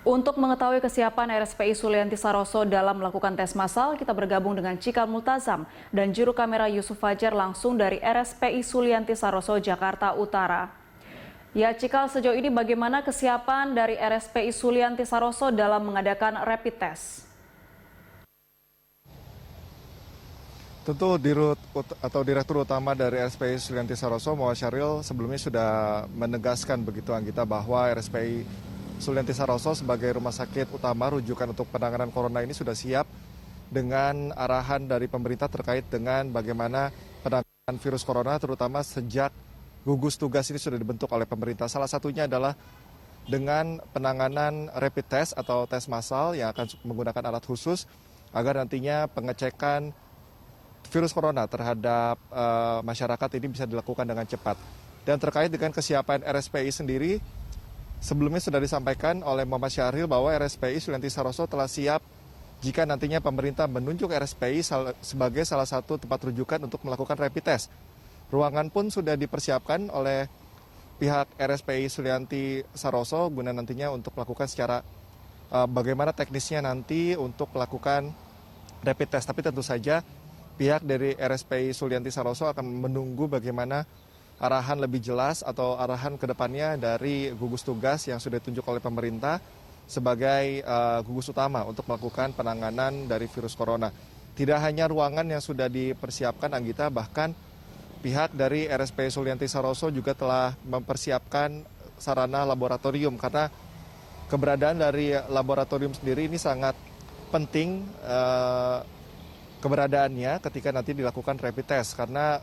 Untuk mengetahui kesiapan RSPI Sulianti Saroso dalam melakukan tes massal, kita bergabung dengan Cikal Multazam dan juru kamera Yusuf Fajar langsung dari RSPI Sulianti Saroso, Jakarta Utara. Ya, Cikal, sejauh ini bagaimana kesiapan dari RSPI Sulianti Saroso dalam mengadakan rapid test? Tentu Direktur Utama dari RSPI Sulianti Saroso, Muhammad Syahril, sebelumnya sudah menegaskan begitu Anggita bahwa RSPI Sulianti Saroso sebagai rumah sakit utama rujukan untuk penanganan corona ini sudah siap dengan arahan dari pemerintah terkait dengan bagaimana penanganan virus corona, terutama sejak gugus tugas ini sudah dibentuk oleh pemerintah. Salah satunya adalah dengan penanganan rapid test atau tes massal yang akan menggunakan alat khusus agar nantinya pengecekan virus corona terhadap masyarakat ini bisa dilakukan dengan cepat. Dan terkait dengan kesiapan RSPI sendiri, sebelumnya sudah disampaikan oleh Muhammad Syahril bahwa RSPI Sulianti Saroso telah siap jika nantinya pemerintah menunjuk RSPI sebagai salah satu tempat rujukan untuk melakukan rapid test. Ruangan pun sudah dipersiapkan oleh pihak RSPI Sulianti Saroso guna nantinya untuk melakukan secara bagaimana teknisnya nanti untuk melakukan rapid test. Tapi tentu saja pihak dari RSPI Sulianti Saroso akan menunggu bagaimana arahan lebih jelas atau arahan ke depannya dari gugus tugas yang sudah ditunjuk oleh pemerintah sebagai gugus utama untuk melakukan penanganan dari virus corona. Tidak hanya ruangan yang sudah dipersiapkan, Anggita, bahkan pihak dari RSPI Sulianti Saroso juga telah mempersiapkan sarana laboratorium karena keberadaan dari laboratorium sendiri ini sangat penting keberadaannya ketika nanti dilakukan rapid test karena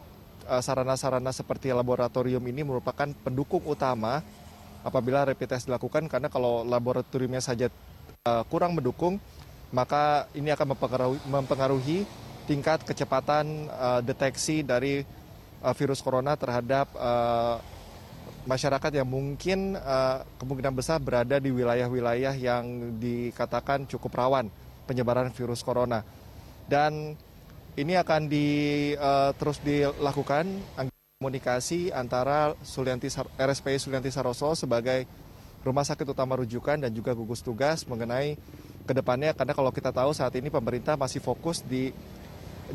sarana-sarana seperti laboratorium ini merupakan pendukung utama apabila rapid test dilakukan, karena kalau laboratoriumnya saja kurang mendukung maka ini akan mempengaruhi tingkat kecepatan deteksi dari virus corona terhadap masyarakat yang mungkin kemungkinan besar berada di wilayah-wilayah yang dikatakan cukup rawan penyebaran virus corona. Dan ini akan terus dilakukan komunikasi antara RSPI Sulianti Saroso sebagai rumah sakit utama rujukan dan juga gugus tugas mengenai kedepannya, karena kalau kita tahu saat ini pemerintah masih fokus di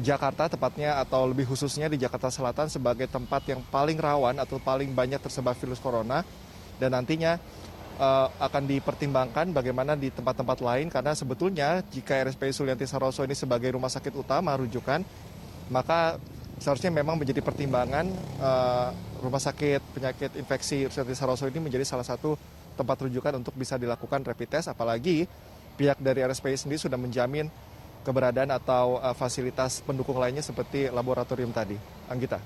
Jakarta tepatnya atau lebih khususnya di Jakarta Selatan sebagai tempat yang paling rawan atau paling banyak tersebar virus corona, dan nantinya akan dipertimbangkan bagaimana di tempat-tempat lain, karena sebetulnya jika RSPI Sulianti Saroso ini sebagai rumah sakit utama rujukan, maka seharusnya memang menjadi pertimbangan rumah sakit penyakit infeksi Sulianti Saroso ini menjadi salah satu tempat rujukan untuk bisa dilakukan rapid test, apalagi pihak dari RSPI sendiri sudah menjamin keberadaan atau fasilitas pendukung lainnya seperti laboratorium tadi. Anggita.